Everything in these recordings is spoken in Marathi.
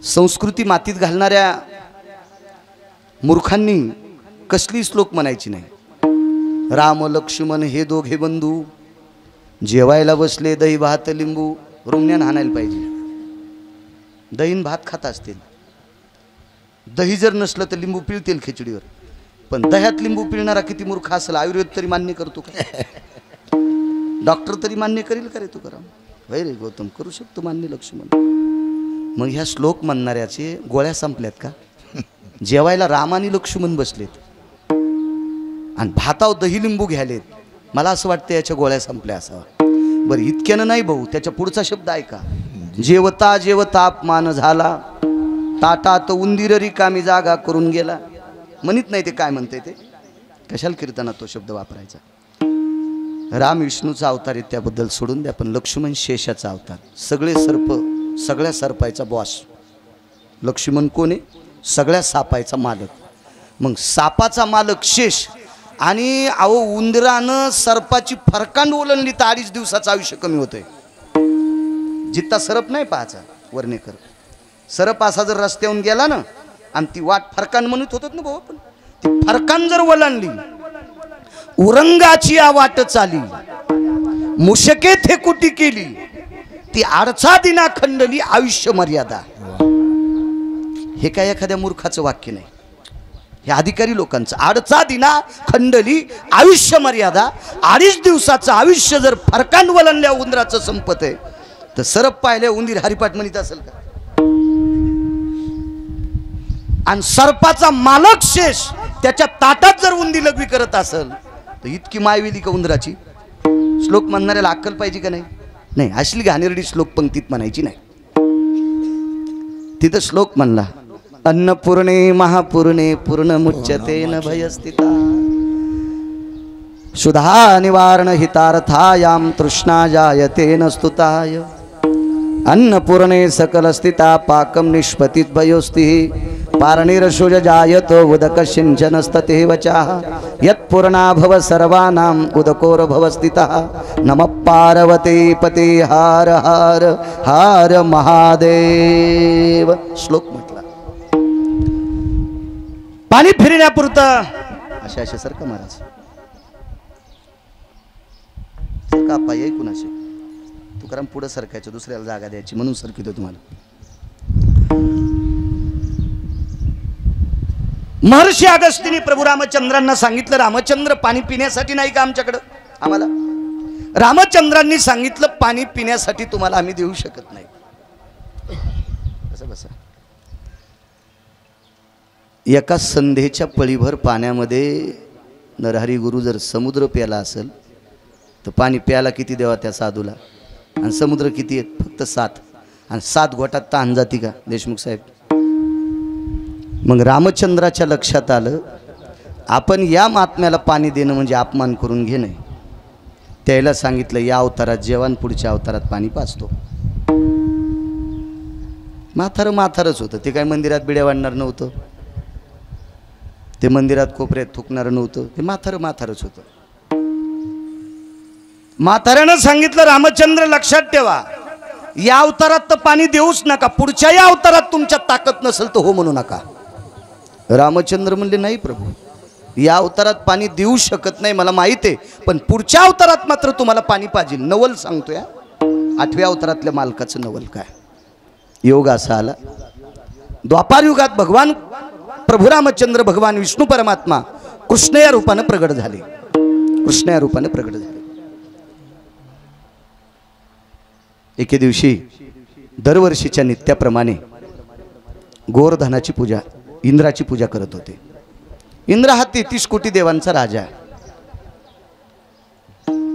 संस्कृती मातीत घालणाऱ्या मूर्खांनी कसली श्लोक म्हणायची नाही। राम लक्ष्मण हे दोघे बंधू जेवायला बसले, दही भात लिंबू, रुमण्यान हाणायला पाहिजे। दहीन भात खात असतील, दही जर नसलं तर लिंबू पिळतील खिचडीवर, पण दह्यात लिंबू पिळणारा किती मूर्ख असेल। आयुर्वेद तरी मान्य करतो का? डॉक्टर तरी मान्य करील का रे तू? करा वै रे गौतम, करू शकतो मान्य लक्ष्मण। मग ह्या श्लोक म्हणणाऱ्याचे गोळ्या संपल्यात का? जेवायला राम आणि लक्ष्मण बसलेत आणि भाताव दही लिंबू घ्यालेत, मला असं वाटतं याच्या गोळ्या संपल्या असावा। बरं इतक्यानं नाही भाऊ, त्याच्या पुढचा शब्द ऐका। जेवता जेवता अपमान झाला, ताटात उंदीर रिकामी जागा करून गेला। म्हणत नाही ते काय म्हणते ते, कशाला कीर्तनात तो शब्द वापरायचा? राम विष्णूचा अवतार आहे त्याबद्दल सोडून द्या, पण लक्ष्मण शेषाचा अवतार, सगळे सर्प, सगळ्या सर्पायचा बॉस। लक्ष्मण कोण आहे? सगळ्या सापायचा मालक। मग सापाचा मालक शेष, आणि अहो उंदरानं सर्पाची फरकांड ओलांडली तर 2.5 दिवसाचं आयुष्य कमी होतंय। जित्ता सरप नाही पाहायचा वर्णेकर, सरप असा जर रस्त्यावरून गेला ना आणि ती वाट फरकांड म्हणत होतात ना भाऊ, पण ती फरकांड जर ओलांडली, उरंगाची वाट चाली, मुशके थेकुटी केली, ती आडचा दिना खंडली आयुष्य मर्यादा। हे काय एखाद्या मूर्खाचं वाक्य नाही, हे अधिकारी लोकांचं। आडचा दिना खंडली आयुष्य मर्यादा, 2.5 दिवसाचं आयुष्य जर फरकांड वलनल्या उंदराचं संपत आहे, तर सरप पाहिले उंदीर हरिपाठ म्हणत असेल का? आणि सर्पाचा मालक शेष त्याच्या ताटात जर उंदी लघवी करत असेल तर इतकी मायवेली का उंदराची? श्लोक म्हणणाऱ्याला अक्कल पाहिजे का नाही? नाही, असली घाणेरडी श्लोक पंक्तीत म्हणायची नाही। तिथं श्लोक म्हणला, अन्नपूर्णे महापूर्णे पूर्ण मुच्यते न भयस्थिता, शुद्धा निवारण हितार्थायाम तृष्णा जायते न स्तुताय, अन्नपूर्णे सकल स्थिता पाकम निष्पतित भयोस्ति, पारणिरशुज जायतो उदक सिंचनस्तते वचाः, यत्पूर्णा भव सर्वानां उदकोर भव स्थितः, नमः पार्वती पते हार हार हार महादेव। श्लोक म्हटला। पाणी फिरण्यापुरतं अशा अशा सारखं महाराज का पाय कुणाचे तुकाराम पुढे सरकायचं, दुसऱ्याला जागा द्यायची म्हणून सरकितो तुम्हाला। महर्षी अगस्तीने प्रभू रामचंद्रांना सांगितलं, रामचंद्र पाणी पिण्यासाठी नाही का आमच्याकडं आम्हाला? रामचंद्रांनी सांगितलं, पाणी पिण्यासाठी तुम्हाला आम्ही देऊ शकत नाही। कसं बसा, एका संध्येच्या पळीभर पाण्यामध्ये नरहरी गुरु जर समुद्र प्याला असेल तर पाणी प्याला किती देवा त्या साधूला? आणि समुद्र किती आहेत? फक्त 7, आणि 7 घोटात तहान जाती का देशमुख साहेब? मग रामचंद्राच्या लक्षात आलं, आपण या महात्म्याला पाणी देणं म्हणजे अपमान करून घेणं। त्याला सांगितलं, या अवतारात जेवण, पुढच्या अवतारात पाणी पाचतो। म्हातारच होतं ते, काय मंदिरात बिड्या वाढणार नव्हतं, ते मंदिरात कोपऱ्यात थुकणार नव्हतं, ते म्हातारच होतं। म्हाताऱ्यानं सांगितलं, रामचंद्र लक्षात ठेवा, या अवतारात तर पाणी देऊच नका, पुढच्या या अवतारात तुमच्यात ताकद नसेल तर हो म्हणू नका। रामचंद्र म्हणले, नाही प्रभू, या अवतारात पाणी देऊ शकत नाही मला माहिती आहे, पण पुढच्या अवतारात मात्र तुम्हाला पाणी पाहिजे। नवल सांगतोय, 8व्या अवतारातल्या मालकाचं नवल काय? योग असा आला, द्वापार युगात भगवान प्रभू रामचंद्र, भगवान विष्णू परमात्मा कृष्ण या रूपाने प्रगट झाले, कृष्ण या रूपाने प्रगट झाले। एके दिवशी दरवर्षीच्या नित्याप्रमाणे गोवर्धनाची पूजा, इंद्राची पूजा करत होते। इंद्र हा 33 कोटी देवांचा राजा आहे।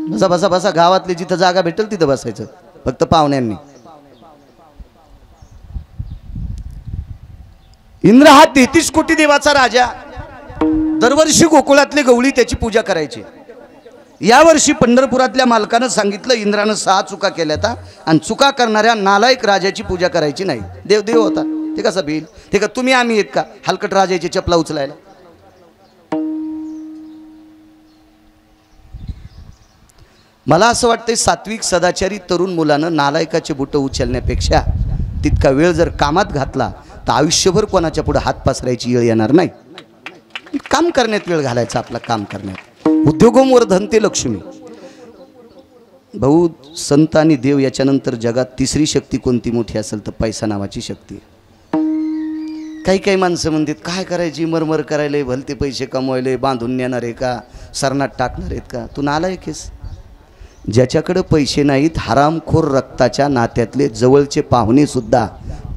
बसा बसा बसा, गावातले जिथं जागा भेटेल तिथं बसायचं, फक्त पाहुण्यांनी। इंद्र हा 33 कोटी देवाचा राजा, दरवर्षी गोकुळातले गवळी त्याची पूजा करायची। यावर्षी पंढरपुरातल्या मालकानं सांगितलं, इंद्रानं 6 चुका केल्या आणि चुका करणाऱ्या नालायक राजाची पूजा करायची नाही। देव होता ते कसा भिल? ते का तुम्ही आम्ही आहेत का हलकट राजाची चपला उचलायला? मला असं वाटतंय, सात्विक सदाचारी तरुण मुलानं नालायकाचे बुट उचलण्यापेक्षा तितका वेळ जर कामात घातला तर आयुष्यभर कोणाच्या पुढे हात पसरायची वेळ येणार नाही. काम करण्यात वेळ घालायचा, आपला काम करण्यात. उद्योगोमवर धनते लक्ष्मी. भाऊ, संत आणि देव याच्यानंतर जगात तिसरी शक्ती कोणती मोठी असेल तर पैसा नावाची शक्ती. काही काही माणसं म्हणतात काय करायची, मरमर करायला, भलते पैसे कमवायले, बांधून नेणार आहे का, सरनाट टाकणार आहेत का. तू नालायकेस. ज्याच्याकडे पैसे नाहीत, हरामखोर रक्ताच्या नात्यातले जवळचे पाहुणे सुद्धा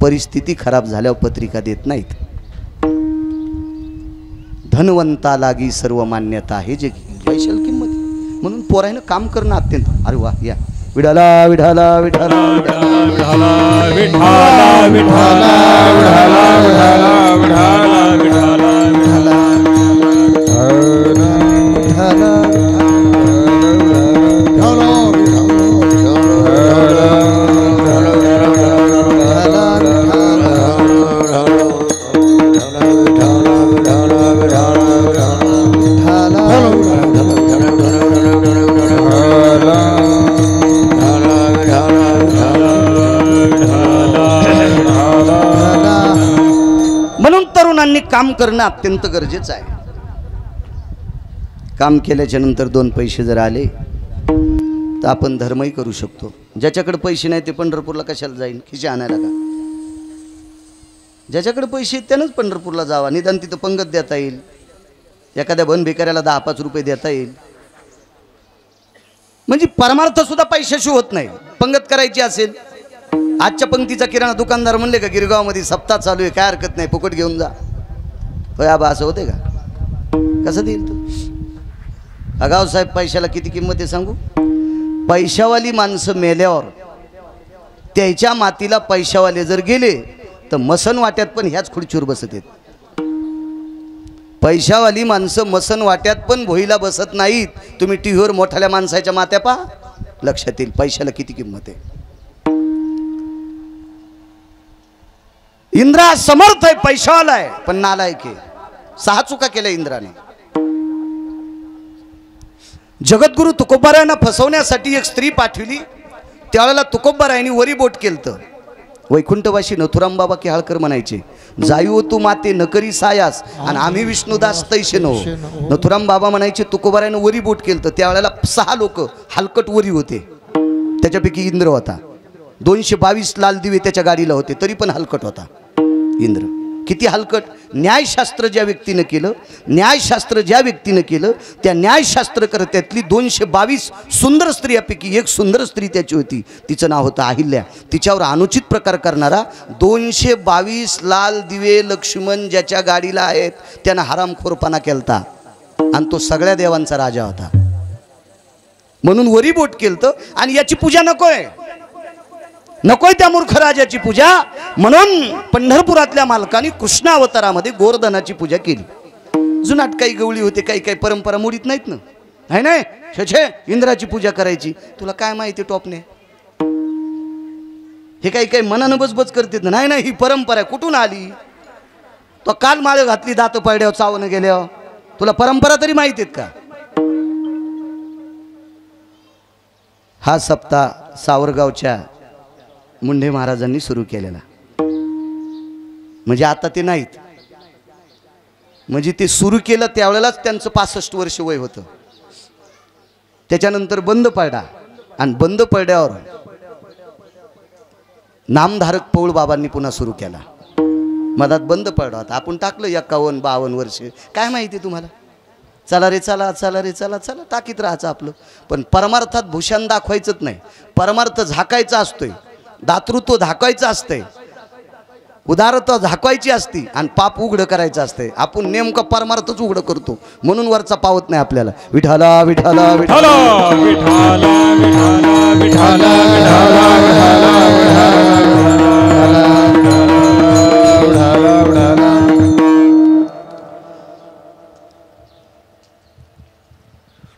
परिस्थिती खराब झाल्यावर पत्रिका देत नाहीत. धनवंता लागी सर्व मान्यता आहे जे पैशाला किंमत. म्हणून पोरायनं काम करणं अत्यंत. अरे वा, या विठाला विठाला विठाला विठाला विठाला विठाला विठाला विठाला विठाला काम करणं अत्यंत गरजेचं आहे. काम केल्याच्या नंतर 2 पैसे जर आले तर आपण धर्मही करू शकतो. ज्याच्याकडे पैसे नाही ते पंढरपूरला कशाला जाईल, खिचे आणायला का. ज्याच्याकडे पैसे आहेत त्यानंच पंढरपूरला जावा. निदान तिथं पंगत देता येईल, एखाद्या बन भिकाऱ्याला 10-5 रुपये देता येईल. म्हणजे परमार्थ सुद्धा पैशाशी होत नाही. पंगत करायची असेल, आजच्या पंक्तीचा किराणा दुकानदार म्हणले का गिरगावमध्ये सप्ताह चालू आहे, काय हरकत नाही, फुकट घेऊन जा. होय आबा, असं होते का. कसं देईल तू. अगाव साहेब, पैशाला किती किंमत आहे सांगू. पैशावाली माणसं मेल्यावर त्याच्या मातीला पैशावाले जर गेले तर मसन वाट्यात पण ह्याच खुर्चीवर बसत आहेत. पैशावाली माणसं मसन वाट्यात पण भोईला बसत नाहीत. तुम्ही टीव्हीवर मोठ्याल्या माणसाच्या मात्या पहा, लक्षात येईल पैशाला किती किंमत आहे. इंद्रा समर्थ आहे, पैशावाला आहे, पण नालायक आहे. 6 चुका केल्या इंद्राने. जगद्गुरु तुकोबारायांना फसवण्यासाठी एक स्त्री पाठवली. त्यावेळेला तुकोबारायांनी वरी बोट केलं. वैकुंठवासी नथुराम बाबा केहाळकर म्हणायचे, जायू तू माते नकरी सायास आणि आम्ही विष्णुदास तैसे नो. नथुराम बाबा म्हणायचे तुकोबारायानं वरी बोट केलं. त्यावेळेला 6 लोक हलकट वरी होते. त्याच्यापैकी इंद्र होता. 222 लाल दिवे त्याच्या गाडीला होते, तरी पण हलकट होता इंद्र. किती हलकट. न्यायशास्त्र ज्या व्यक्तीनं केलं, न्यायशास्त्र ज्या व्यक्तीनं केलं, त्या न्यायशास्त्रकर्त्यातली 222 सुंदर स्त्रियापैकी एक सुंदर स्त्री त्याची होती. तिचं नाव होतं अहिल्या. तिच्यावर अनुचित प्रकार करणारा 222 लाल दिवे लक्ष्मण ज्याच्या गाडीला आहेत त्यानं हरामखोरपणा केलता. आणि तो सगळ्या देवांचा राजा होता. म्हणून वरी बोट केलं. आणि याची पूजा नकोय, नकोय त्या मूर्ख राजाची पूजा. म्हणून पंढरपुरातल्या मालकांनी कृष्ण अवतारामध्ये गोवर्धनाची पूजा केली. जुनाट काही गवळी होते, काही काही परंपरा मोडीत नाहीत ना. नाही नाही, छे इंद्राची पूजा करायची. तुला काय माहिती टोपने, हे काही काही मनानं बसबस करतात. नाही नाही, ही परंपरा कुठून आली. तो काल माळ घातली दात पडल्यावर चावणं गेल्यावर. तुला परंपरा तरी माहिती आहेत का. हा सप्ताह सावरगावच्या मुंढे महाराजांनी सुरू केलेला. म्हणजे आता ते नाहीत, म्हणजे ते सुरू केलं त्यावेळेलाच त्यांचं 65 वर्ष वय होतं. त्याच्यानंतर बंद पडला. आणि बंद पडल्यावर नामधारक पौळ बाबांनी पुन्हा सुरू केला. मधात बंद पडला होता. आपण टाकलं 51-52 वर्ष. काय माहिती तुम्हाला. चला रे चला, चला रे चला, चला टाकीत राहायचं आपलं. पण परमार्थात भूषण दाखवायचंच नाही. परमार्थ झाकायचा असतोय, दातृत्व झाकायचं असतंय, उदारता झाकवायची असती आणि पाप उघडं करायचं असतंय. आपण नेमकं परमार्थच उघडं करतो, म्हणून वरचा पावत नाही आपल्याला. विठाला विठाला विठाला विठाला विठाला विठाला विठाला.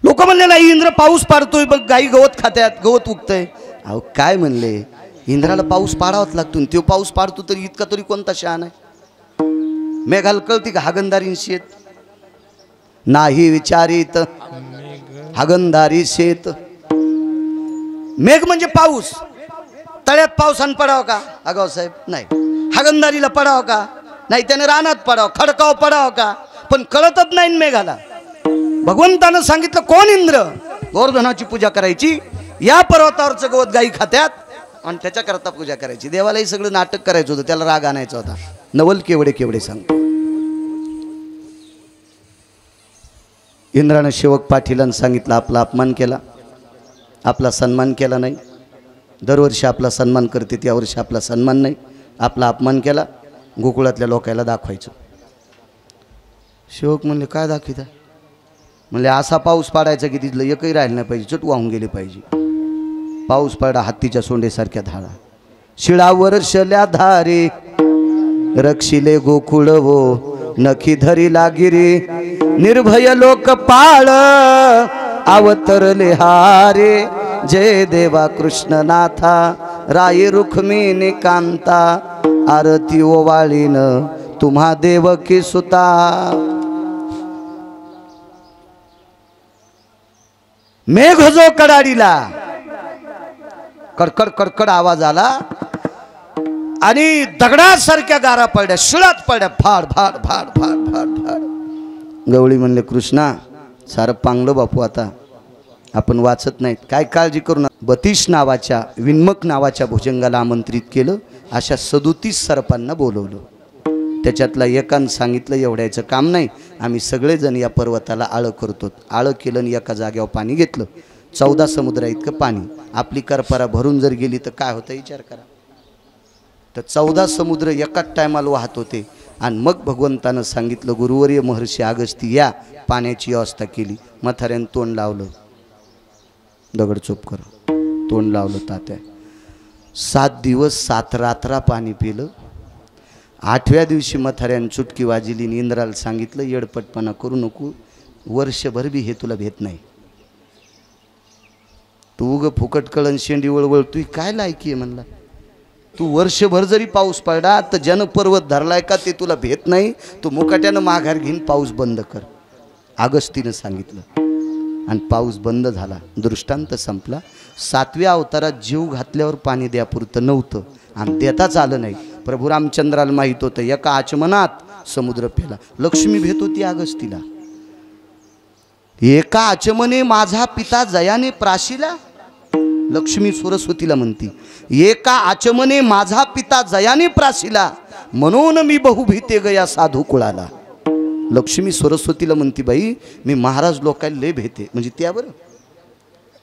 लोक म्हणले नाही इंद्र पाऊस पाडतोय, बघ गाई गवत खात्यात, गवत उगतंय. अहो काय म्हणले, इंद्राला पाऊस पाडावाच लागतो. तो पाऊस पाडतो तरी इतका तरी कोणता शहाणा आहे. मेघाला कळती का हागंदारी शेत नाही विचारित हागंदारी शेत. मेघ म्हणजे पाऊस. तळ्यात पावसान पडावं का अगाव साहेब? नाही. हागंदारीला पडावं का? नाही. त्याने रानात पडावं, खडकाव पडावं का? पण कळतच नाही मेघाला. भगवंतानं सांगितलं कोण इंद्र? गोवर्धनाची पूजा करायची, या पर्वतावरचं गवत गाई खात्यात आणि त्याच्याकरता पूजा करायची. देवालाही सगळं नाटक करायचं होतं, त्याला राग आणायचा होता. नवल केवढे केवढे सांगतो. इंद्रानं सेवक पाटीलांना सांगितलं आपला अपमान केला, आपला सन्मान केला नाही. दरवर्षी आपला सन्मान करते, यावर्षी आपला सन्मान नाही, आपला अपमान केला. गोकुळातल्या लोकांना दाखवायचं. सेवक म्हणले काय दाखविता? म्हणले असा पाऊस पाडायचा की तिथलं एकही राहिलं नाही पाहिजे, चट वाहून गेले पाहिजे. पाऊस पडा हत्तीच्या सोंडेसारख्या धारा, शिळावर शल्या धारे, रक्षिले गोकुळ वो नखी धरी लागिरी. निर्भय लोक पाळ अवतरले हारे, जय देवा कृष्णनाथा राये रुक्मिणी कांता. आरती ओवाळीन तुम्हा देवकी सुता. मेघ जो कडाडीला, कडकड कडकड आवाज आला आणि दगडासारख्या गारा पडल्या, शिळात पडल्या, फाड फाड फाड फाड फाड फाड. गवळी म्हणले कृष्णा सारं पांगलं बापू, आता आपण वाचत नाहीत, काय काळजी करू नका. बतीश नावाच्या विन्मक नावाच्या भुजंगाला आमंत्रित केलं. अशा 37 सर्पांना बोलवलं. त्याच्यातला एकानं सांगितलं एवढ्याचं काम नाही, आम्ही सगळेजण या पर्वताला आळं करतो. आळं केलं आणि एका जागेवर पाणी घेतलं. 14 समुद्रा इतकं पाणी. आपली करपरा भरून जर गेली तर काय होतं विचार करा. तर 14 समुद्र एकाच टायमाला वाहत होते. आणि मग भगवंतानं सांगितलं गुरुवर्य महर्षी अगस्ती या, पाण्याची व्यवस्था केली. म्हाताऱ्यानं तोंड लावलं, दगड चोप कर, तोंड लावलं तात्या. 7 दिवस 7 रात्रा पाणी पिलं. 8व्या दिवशी म्हाताऱ्यानं चुटकी वाजली. इंद्राला सांगितलं येडपटपणा करू नको, वर्षभर बी हे तुला भेट नाही. तू उग फुकट कळण शेंडी वळवळ, तू काय लायकी आहे म्हणला. तू वर्षभर जरी पाऊस पडला तर जनपर्वत धरलाय का ते तुला भेट नाही. तू मुकाट्यानं माघार घेऊन पाऊस बंद कर, अगस्तीनं सांगितलं. आणि पाऊस बंद झाला, दृष्टांत संपला. 7व्या अवतारात जीव घातल्यावर पाणी द्यापुरतं नव्हतं आणि देताच आलं नाही. प्रभू रामचंद्राला माहीत होतं एका आचमनात समुद्र पेला. लक्ष्मी भेट होती अगस्तीला. एका आचमने माझा पिता जयाने प्राशिला, लक्ष्मी सरस्वतीला म्हणती एका आचमने माझा पिता जयाने प्राशिला, म्हणून मी बहुभीते गया साधू कुळाला. लक्ष्मी सरस्वतीला म्हणती बाई मी महाराज लोकायला लय भेटे, म्हणजे त्यावर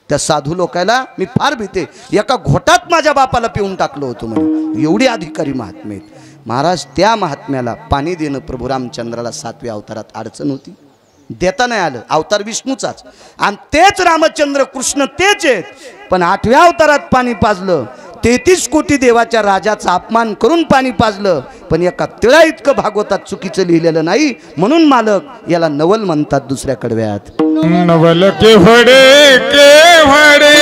त्या साधू लोकायला मी फार भीते. एका घोटात माझ्या बापाला पिऊन टाकलं होतं म्हणे, एवढी अधिकारी महात्मे आहेत. महाराज त्या महात्म्याला पाणी देणं प्रभू रामचंद्राला 7व्या अवतारात अडचण होती, देता नाही आलं. अवतार विष्णूचाच आणि तेच रामचंद्र कृष्ण तेच आहेत. पण 8व्या अवतारात पाणी पाजलं. 33 कोटी देवाच्या राजाचा अपमान करून पाणी पाजलं. पण एका तिळा इतकं भागवतात चुकीचं लिहिलेलं नाही. म्हणून मालक याला नवल म्हणतात. दुसऱ्या कडव्यात नवल केवडे केवडे,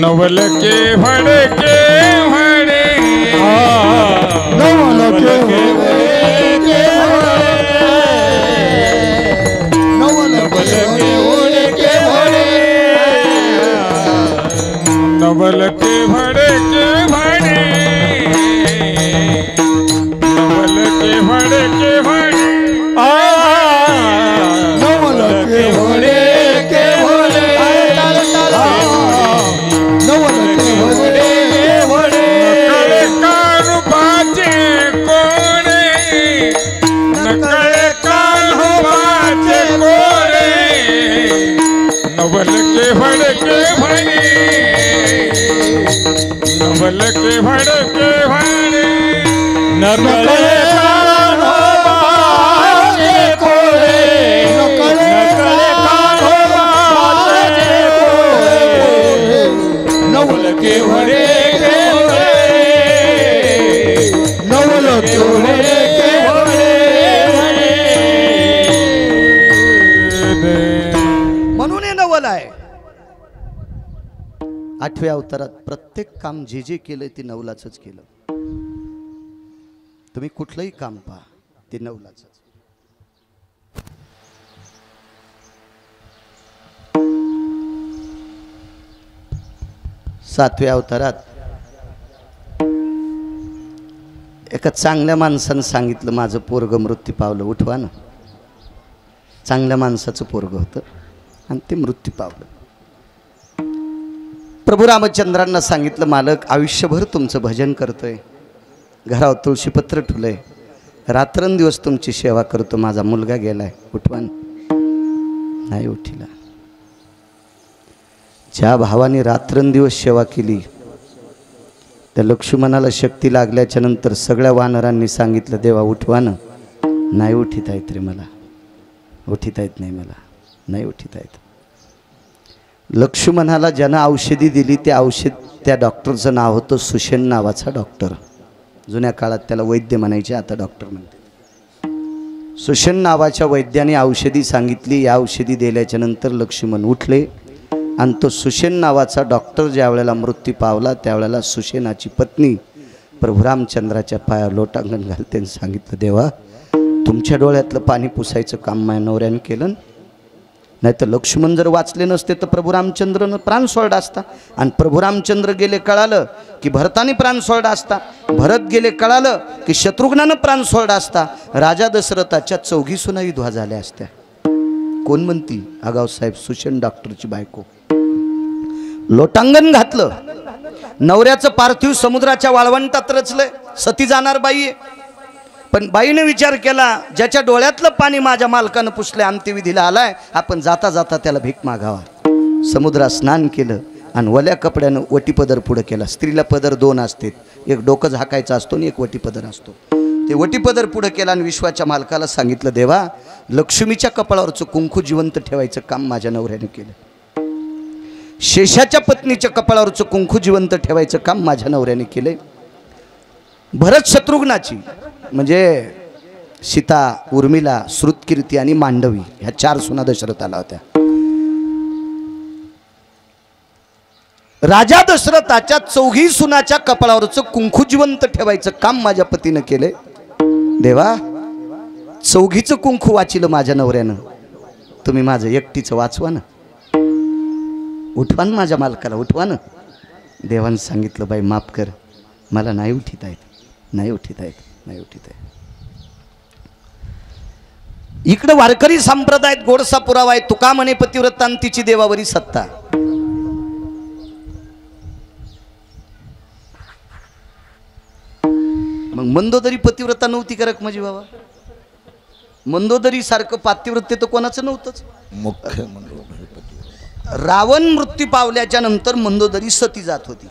नवल केवडे केवडे, नवल केवडे नवल के भड़े के भड़े, नवल के भड़े के भड़े, नवल के भड़े के भड़े, नवल के भड़े के भड़े. नकळे कान बाचे कोणे, नकळे कान बाचे कोणे, नवल के भड़े के भड़े, नवल के भड़े के भड़े, नकळे कान बाचे कोणे, नकळे कान बाचे कोणे, नवल के भड़े के भड़े, नवल के भड़े के भड़े. म्हणून हे नवल आहे. 8व्या अवतारात प्रत्येक काम जे जे केलं ते नवलाचंच केलं. तुम्ही कुठलंही काम पहा ते नवलाचंच. 7व्या अवतारात एका चांगल्या माणसानं सांगितलं माझं पोरग मृत्यू पावलं, उठवा ना. चांगल्या माणसाचं पोरग होतं आणि ते मृत्यू पावलं. प्रभू रामचंद्रांना सांगितलं मालक आयुष्यभर तुमचं भजन करतोय, घरावर तुळशीपत्र ठुलंय, रात्रंदिवस तुमची सेवा करतो, माझा मुलगा गेलाय, उठवा ना. नाही उठिला. ज्या भावाने रात्रंदिवस सेवा केली त्या लक्ष्मणाला शक्ती लागल्याच्या नंतर सगळ्या वानरांनी सांगितलं देवा उठवा ना. नाही उठिता येत रे मला, उठिता येत नाही मला, नाही उठिता येत. लक्ष्मणाला ज्यानं औषधी दिली ते औषध त्या डॉक्टरचं नाव होतं सुषेण नावाचा डॉक्टर. जुन्या काळात त्याला वैद्य म्हणायचे, आता डॉक्टर म्हणते. सुषेण नावाच्या वैद्याने औषधी सांगितली. या औषधी दिल्याच्या नंतर लक्ष्मण उठले आणि तो सुषेण नावाचा डॉक्टर ज्या वेळेला मृत्यू पावला त्यावेळेला सुषेणाची पत्नी प्रभू रामचंद्राच्या पायावर लोटांगण घालते आणि सांगितलं देवा तुमच्या डोळ्यातलं पाणी पुसायचं काम माझ्या नवऱ्याने केलं, नाही तर लक्ष्मण जर वाचले नसते तर प्रभू रामचंद्रनं प्राण सोडला असता. आणि प्रभू रामचंद्र गेले कळालं की भरताने प्राण सोडला असता, भरत गेले कळालं की शत्रुघ्नानं प्राण सोडला असता. राजा दशरथाच्या 4 सुना विधवा झाल्या असत्या. कोण म्हणती? आगाव साहेब सुषेण डॉक्टरची बायको. लोटांगण घातलं, नवऱ्याचं पार्थिव समुद्राच्या वाळवंटात रचलंय, सती जाणार बाई आहे. पण बाईने विचार केला ज्याच्या डोळ्यातलं पाणी माझ्या मालकानं पुसले अंत्यविधीला आलाय, आपण जाता जाता त्याला भीक मागावा. समुद्रात स्नान केलं आणि वल्या कपड्यानं वटीपदर पुढं केला. स्त्रीला पदर 2 असते, एक डोकं झाकायचा असतो आणि एक वटीपदर असतो. ते वटीपदर पुढं केला आणि विश्वाच्या मालकाला सांगितलं देवा लक्ष्मीच्या कपाळावरचं कुंकू जिवंत ठेवायचं काम माझ्या नवऱ्याने केलं, शेषाच्या पत्नीच्या कपाळावरचं कुंकू जिवंत ठेवायचं काम माझ्या नवऱ्याने केले. भरत शत्रुघ्नाची म्हणजे सीता, उर्मिला, श्रुतकीर्ती आणि मांडवी ह्या 4 सुना दशरथाला होत्या. राजा दशरथाच्या 4 सुनाच्या कपाळावरचं कुंकू जिवंत ठेवायचं काम माझ्या पतीनं केले. देवा 4चं कुंकू वाचिलं माझ्या नवऱ्यानं, तुम्ही माझं एकटीचं वाचवा ना, उठवा ना माझ्या मालकाला, उठवा ना. देवानं सांगितलं बाई माफ कर, मला नाही उठिता येत, नाही उठिता येत, नाही उठिता येत. इकडं वारकरी संप्रदायात गोडसा पुरावा आहे. तुका म्हणे पतिव्रतांतीची देवावरी सत्ता. मग मंदोदरी पतिव्रता नव्हती करक म्हणजे बाबा, मंदोदरी सारखं पातिव्रत्य तर कोणाचं नव्हतंच. मुख्य रावण मृत्यू पावल्याच्या नंतर मंदोदरी सती जात होती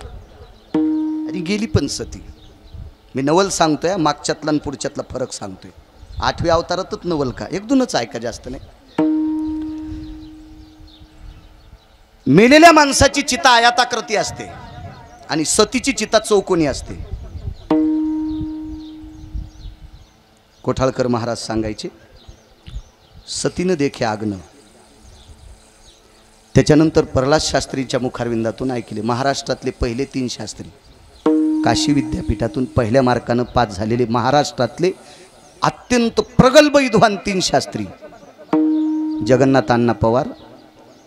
आणि गेली पण सती. मी नवल सांगतोय, मागच्यातला आणि पुढच्यातला फरक सांगतोय. 8व्या अवतारातच नवल का, 1-2च ऐका, जास्त नाही. मेलेल्या माणसाची चिता आयताकृती असते आणि सतीची चिता चौकोनी असते. कोठाळकर महाराज सांगायचे सतीनं देखे आग्न. त्याच्यानंतर प्रल्हाद शास्त्रीच्या मुखारविंदातून ऐकले महाराष्ट्रातले पहिले 3 शास्त्री, काशी विद्यापीठातून पहिल्या मार्कानं पास झालेले महाराष्ट्रातले अत्यंत प्रगल्भ विद्वान 3 शास्त्री, जगन्नाथ अण्णा पवार,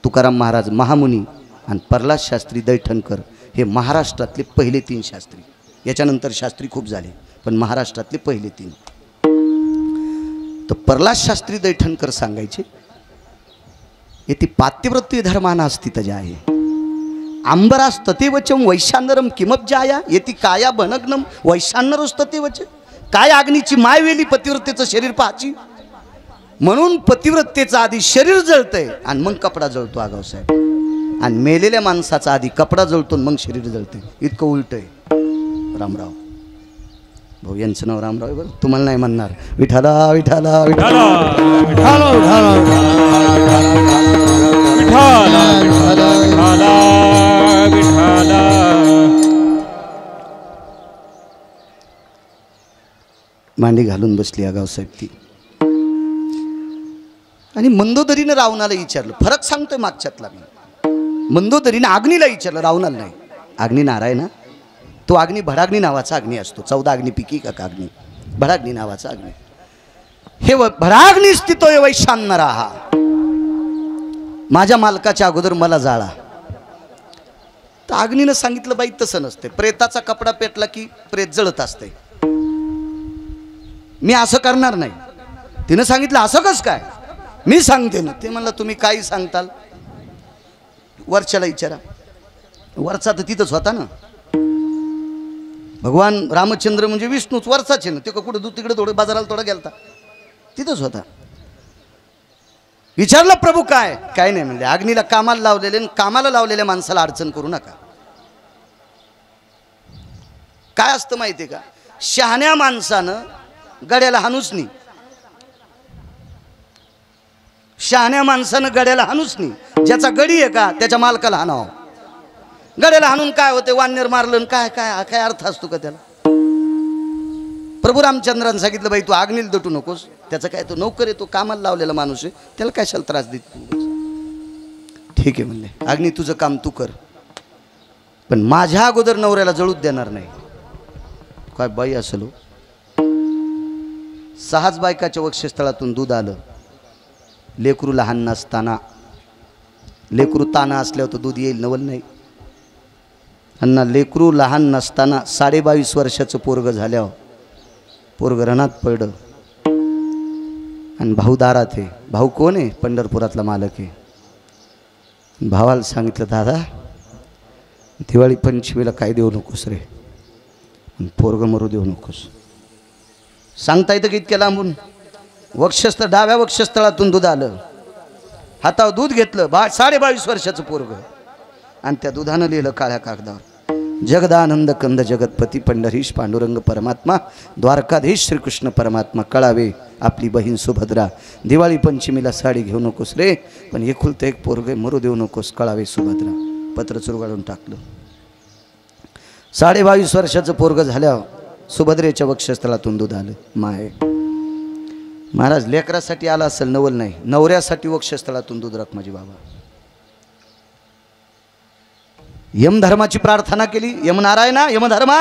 तुकाराम महाराज महामुनी आणि प्रल्हाद शास्त्री दैठणकर हे महाराष्ट्रातले पहिले 3 शास्त्री. याच्यानंतर शास्त्री खूप झाले पण महाराष्ट्रातले पहिले 3. तर प्रल्हाद शास्त्री दैठणकर सांगायचे येथे पातिव्रत्य धर्माना अस्तित्व आहे. अंबरास ततेवचम वैशानरम किमप जाया येती काया बनग्नम वैशानरस ततेवच. काय अग्नीची मायवेली पतिव्रतेचं शरीर पाहाची, म्हणून पतिव्रतेचं आधी शरीर जळतंय आणि मग कपडा जळतो आगाव साहेब, आणि मेलेल्या माणसाचा आधी कपडा जळतो मग शरीर जळतंय. इतकं उलट आहे. रामराव भाऊ यांचं नाव रामराव आहे बरं, तुम्हाला नाही म्हणणार. विठाला विठाला विठाला विठाला विठाला विठाला विठाला. मांडी घालून बसली आगावसाहेब ती. आणि मंदोदरीनं रावणाला विचारलं, फरक सांगतोय मागच्यातला मी. मंदोदरीनं अग्नीला विचारलं, रावणाला नाही. अग्नी नारायण ना, तो अग्नी भडाग्नी नावाचा अग्नी असतो. 14 अग्निपिकी का अग्नी, भडाग्नी नावाचा अग्नी. हे भडाग्नी स्थितोय वैशान्य हा, माझ्या मालकाच्या अगोदर मला जाळा. तर अग्नीनं सांगितलं बाई तसं नसते, प्रेताचा कपडा पेटला की प्रेत जळत असते, मी असं करणार नाही. तिनं सांगितलं असं कसं काय, मी सांगते ना. ते म्हणलं तुम्ही काही सांगताल, वरच्याला विचारा. वरचा तर तिथंच होता ना, भगवान रामचंद्र म्हणजे विष्णूच वरचाच आहे ना. ते कुठं तिकडे थोडं बाजाराला थोडा गेलता, तिथंच होता. विचारलं प्रभू काय, काय नाही म्हणजे अग्नीला कामाला लावलेले, कामाला लावलेल्या माणसाला अडचण करू नका. काय असतं माहितीये का, शहाण्या माणसानं गड्याला हाणूच नाही, शहाण्या माणसानं गड्याला हाणूच नाही. ज्याचा गडी आहे का त्याच्या मालकाला हाणावं. गड्याला हाणून काय होते, वानर मारलं काय काय काय अर्थ असतो का त्याला. प्रभू रामचंद्रानं सांगितलं बाई तू अग्नीला दटू नकोस, त्याचं काय, तो नोकर आहे, तो कामाला लावलेला माणूस आहे, त्याला कशाला त्रास देत. ठीक आहे म्हणले, अग्नी तुझं काम तू कर, पण माझ्या अगोदर नवऱ्याला जळूच देणार नाही. काय बाई असेल. 6 बायकाच्या वक्षस्थळातून दूध आलं. लेकरू लहान नसताना, लेकरू ताना असल्यावर तर दूध येईल नवल नाही. अण्णा लेकरू लहान नसताना 22.5 वर्षाचं पोरग झाल्यावर पोरग रणात पडलं आणि भाऊ दारात आहे. भाऊ कोण आहे, पंढरपुरातला मालक आहे. भावाला सांगितलं दादा दिवाळी पंचमीला काय देऊ नकोस रे, पोरग मरू देऊ नकोस. सांगता येतं की इतक्या लांबून. वक्षस्थळ, डाव्या वक्षस्थळातून दूध आलं, हातावर दूध घेतलं, 22.5 वर्षाचं पोरग, आणि त्या दुधानं लिहिलं काळ्या कागदावर, जगदानंद कंद जगतपती पंढरीश पांडुरंग परमात्मा द्वारकाधीश श्रीकृष्ण परमात्मा कळावे आपली बहीण सुभद्रा. दिवाळी पंचमीला साडी घेऊ नकोस रे, पण एकुलतं एक पोरगे मरू देऊ नकोस, कळावे सुभद्रा. पत्र चुरगाळून टाकलं. 22.5 वर्षाचं पोरग झाल्यावर सुभद्रेच्या वक्षस्थळातून दूध आलं. माय महाराज लेकरासाठी आला असेल नवल नाही, नवऱ्यासाठी वक्षस्थळातून दूध राख माझी बाबा. यमधर्माची प्रार्थना केली. यमनारायणा, यमधर्मा,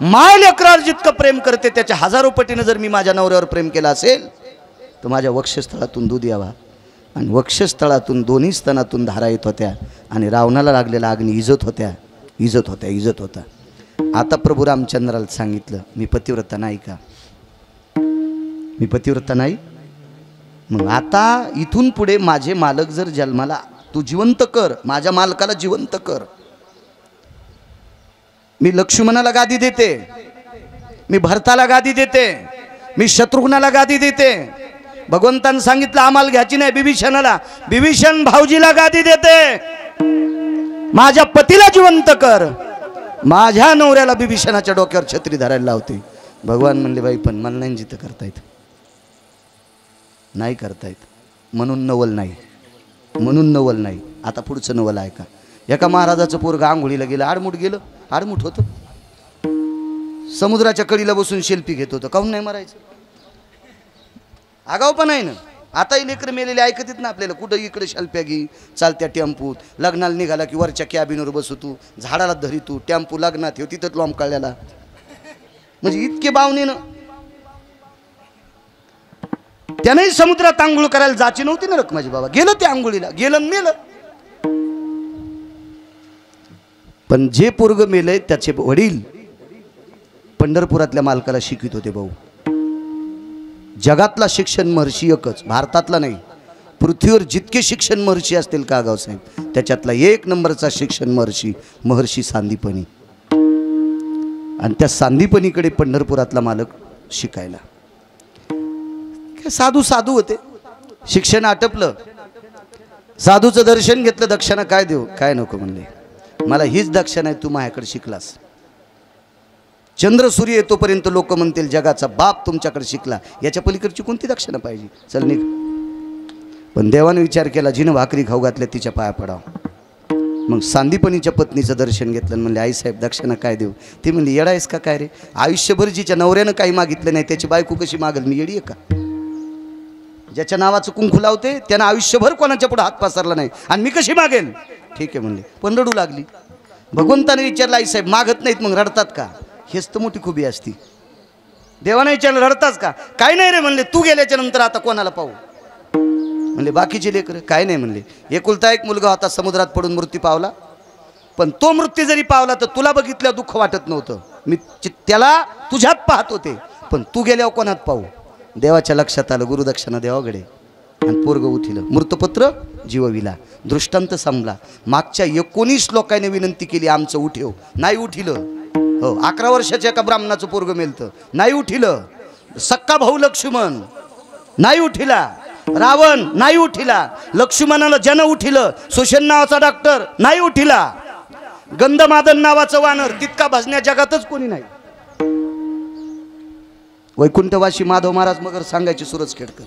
माय लेकरावर जितकं प्रेम करते त्याच्या 1000 पटीनं जर मी माझ्या नवऱ्यावर प्रेम केला असेल तर माझ्या वक्षस्थळातून दूध यावा. आणि वक्षस्थळातून दोन्ही स्तनातून धारा येत होत्या आणि रावणाला लागलेला अग्नी इजत होता. आता प्रभू रामचंद्राला सांगितलं मी पतिव्रता नाही का, मी पतिव्रता नाही. मग आता इथून पुढे माझे मालक जर जन्माला, तू जिवंत कर, माझ्या मालकाला जिवंत कर. मी लक्ष्मणाला गादी देते, मी भरताला गादी देते, मी शत्रुघ्नाला गादी देते. भगवंतानं सांगितलं आम्हाला घ्यायची नाही बिभीषणाला, बिभीषण भाऊजीला गादी देते. माझ्या पतीला जिवंत कर, माझ्या नवऱ्याला बिभीषणाच्या डोक्यावर छत्री धरायला लावते. भगवान म्हणले बाई पण मला नाही जिथं करता येत, नाही करता येत, म्हणून नवल नाही, म्हणून नवल नाही. आता पुढचं नवल आहे का. एका महाराजाचं पोरगं आंघोळीला गेलं, आडमुठ होतं, समुद्राच्या कडीला बसून सेल्फी घेत होतं. काहून नाही मारायचं, आगाव पण आहे ना. आताही लेकर मेलेले ऐकतात ना आपल्याला, कुठं इकडे शेल्फ्या घे, चालत्या टेम्पूत, लग्नाला निघाला की वरच्या कॅबिनवर बसू तू, झाडाला धरी तू, टेम्पू लग्नात येऊ तिथंच लॉम काढल्याला, म्हणजे इतके बावनेनं. त्यानंही समुद्रात आंघोळ करायला जायची नव्हती ना रखमाजी बाबा, गेलं ते आंघोळीला, गेलं मेलं. पण जे पोरग मेलंय त्याचे वडील पंढरपुरातल्या मालकाला शिकवित होते. भाऊ जगातला शिक्षण महर्षी एकच, भारतातला नाही, पृथ्वीवर जितके शिक्षण महर्षी असतील का गावसाहेब त्याच्यातला 1 नंबरचा शिक्षण महर्षी सांदीपनी. आणि त्या सांदीपनीकडे पंढरपुरातला मालक शिकायला. साधू होते, शिक्षण आटपलं, साधूचं दर्शन घेतलं, दक्षिणा काय देऊ, काय नको म्हणले, मला हीच दक्षिणा आहे, तू माझ्याकडे शिकलास. चंद्र सूर्य येतोपर्यंत लोक म्हणतील जगाचा बाप तुमच्याकडे शिकला, याच्या पलीकडची कोणती दक्षिणा पाहिजे, चल निघ. पण देवाने विचार केला जिनं भाकरी खाऊ घातल्या तिच्या पाया पडावं. मग सांदीपनीच्या पत्नीचं दर्शन घेतलं आणि म्हणले आईसाहेब दक्षिणा काय देऊ. ती म्हणली येडा आहेस का काय रे, आयुष्यभर जिच्या नवऱ्यानं काही मागितलं नाही त्याची बायको कशी मागल, मी येडी आहे का. ज्याच्या नावाचं कुंकू लावते त्यानं आयुष्यभर कोणाच्या पुढे हात पसरला नाही आणि मी कशी मागेल. ठीक आहे म्हणले, पण रडू लागली. भगवंताने विचारलं आईसाहेब मागत नाहीत मग रडतात का, हेच तर मोठी खुबी असती. देवाने विचारलं रडताच का, काय नाही रे म्हणले, तू गेल्याच्या नंतर आता कोणाला पाहू. म्हणले बाकीचे लेकर काय नाही म्हणले. एकुलता एक मुलगा होता, समुद्रात पडून मृत्यू पावला. पण तो मृत्यू जरी पावला तर तुला बघितल्यावर दुःख वाटत नव्हतं. मी त्याला तुझ्यात पाहत होते, पण तू गेल्यावर कोणात पाहू. देवाच्या लक्षात आलं, गुरुदक्षिणा देवाकडे, आणि पोरग उठिलं. मृतपत्र जीवविला, दृष्टांत संपला. मागच्या 19 लोकांनी विनंती केली आमचं उठेव, नाही उठिलं. हो, 11 वर्षाच्या एका ब्राह्मणाचं पोरग मेलतं, नाही उठिलं. सक्का भाऊ लक्ष्मण नाही उठिला, रावण नाही उठिला, लक्ष्मणाला जन उठिलं, सुषेण नावाचा डॉक्टर नाही उठिला, गंधमादन नावाचं वानर तितका भजण्या जगातच कोणी नाही. वैकुंठवासी माधव महाराज मगर सांगायचे सूरज खेडकर,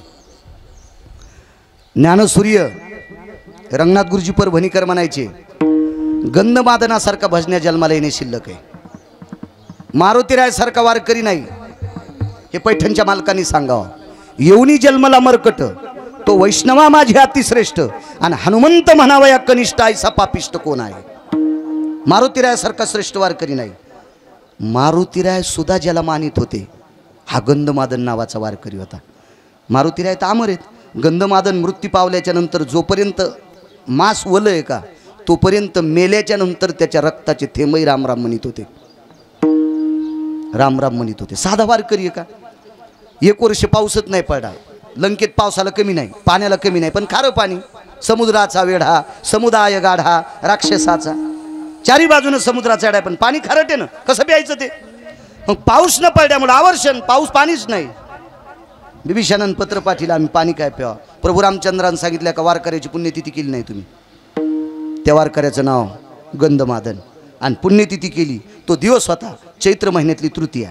ज्ञानसूर्य रंगनाथ गुरुजी परभणीकर म्हणायचे, गंधमादनासारखा भजण्या जन्माला येणे शिल्लक आहे. मारुतीराय सारखा वारकरी नाही, हे पैठणच्या मालकांनी सांगावं. येऊनी जन्मला मरकट, तो वैष्णवा माझी अतिश्रेष्ठ, आणि हनुमंत म्हणावया कनिष्ठ, ऐसा पापिष्ट कोण आहे. मारुतीराय सारखा श्रेष्ठ वारकरी नाही. मारुतीराय सुद्धा ज्याला मानित होते, हा गंधमादन नावाचा वारकरी होता. मारुतीराय तर अमर आहेत. गंधमादन मृत्यू पावल्याच्या नंतर जोपर्यंत मांस वलय का, तोपर्यंत मेल्याच्या नंतर त्याच्या रक्ताचे थेंबही रामराम म्हणत होते, रामराम म्हणत होते. साधा वारकरी आहे का. 1 वर्ष पाऊसच नाही पडला. लंकेत पावसाला कमी नाही, पाण्याला कमी नाही, पण खारं पाणी, समुद्राचा वेढा, समुदाय गाढा, राक्षसाचा, चारी बाजूने समुद्राचा वेढा, पण पाणी खारट आहे ना, कसं प्यायचं ते. मग पाऊस न पडल्यामुळे आवर्षण, पाऊस पाणीच नाही. बिभीषणानं पत्र पाठीला, आम्ही पाणी काय प्यावा. प्रभू रामचंद्रानं सांगितलं का वारकऱ्याची पुण्यतिथी केली नाही तुम्ही. त्या वारकऱ्याचं नाव गंधमादन, आणि पुण्यतिथी केली तो दिवस होता चैत्र महिन्यातली तृतीया,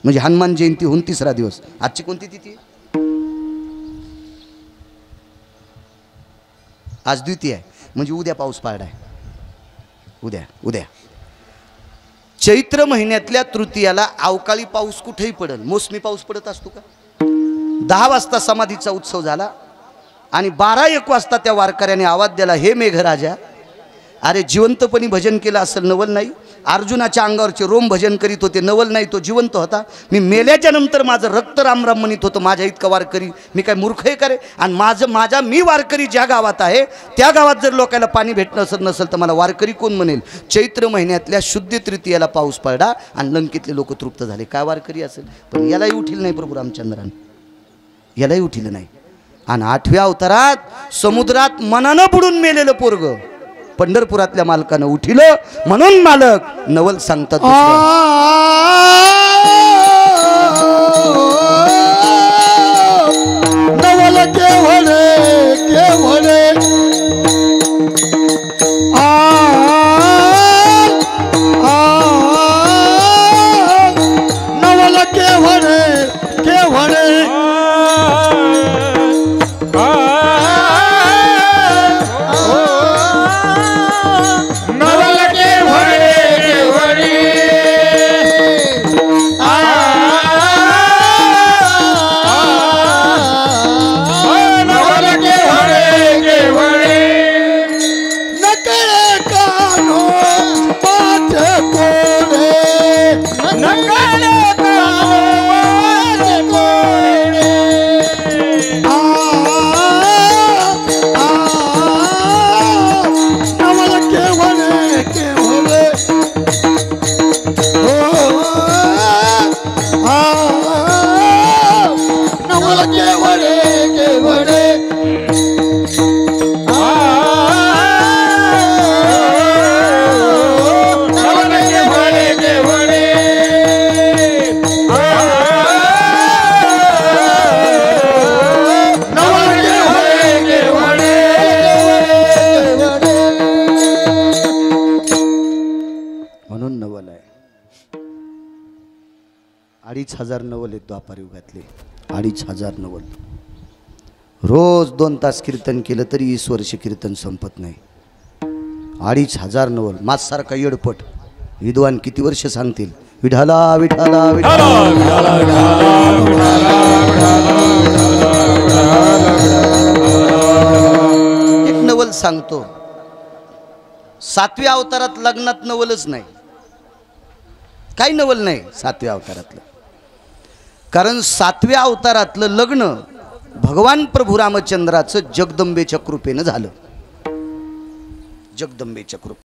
म्हणजे हनुमान जयंती होऊन 3रा दिवस. आजची कोणती तिथी. आज द्वितीय आहे, म्हणजे उद्या पाऊस पडलाय. उद्या चैत्र महिन्यातल्या तृतीयाला अवकाळी पाऊस कुठेही पडेल, मोसमी पाऊस पडत असतो का. 10 वाजता समाधीचा उत्सव झाला, आणि 12-1 वाजता त्या वारकऱ्याने आवाज दिला, हे मेघराजा, अरे जिवंतपणी भजन केलं असेल, नवल नाही. अर्जुनाच्या अंगावरचे रोम भजन करीत होते, नवल नाही, तो जिवंत होता. मी मेल्याच्या नंतर माझं रक्त रामराम म्हणत होतं. माझ्या इतका वारकरी मी काय मूर्ख आहे करे. आणि मी वारकरी ज्या गावात आहे त्या गावात जर लोकांना पाणी भेटणं नसेल तर मला वारकरी कोण म्हणेल. चैत्र महिन्यातल्या शुद्ध तृतीयाला पाऊस पडला आणि लंकेतले लोक तृप्त झाले. काय वारकरी असेल. पण यालाही उठील नाही प्रभू रामचंद्रान, यालाही उठील नाही. आणि 8व्या अवतारात समुद्रात मनानं बुडून मेलेलं पोरग पंढरपुरातल्या मालकानं उठिलं, म्हणून मालक नवल सांगतात. नवल केवळे केवळे नवल केवळे केवळे म्हणून नवल आहे. 2,500 नवल आहेत द्वापार युगातले. 2,500 नवल. रोज 2 तास कीर्तन केलं तरी 20 वर्ष कीर्तन संपत नाही. 2,500 नवल. माझसारखा येडपट विद्वान किती वर्ष सांगतील विठाला विठाला विठाला. एक नवल सांगतो. 7व्या अवतारात लग्नात नवलच नाही, काही नवल नाही 7व्या अवतारातलं. कारण 7व्या अवतारातलं लग्न भगवान प्रभू रामचंद्राचं जगदंबेच्या कृपेनं झालं. जगदंबेच्या कृपे.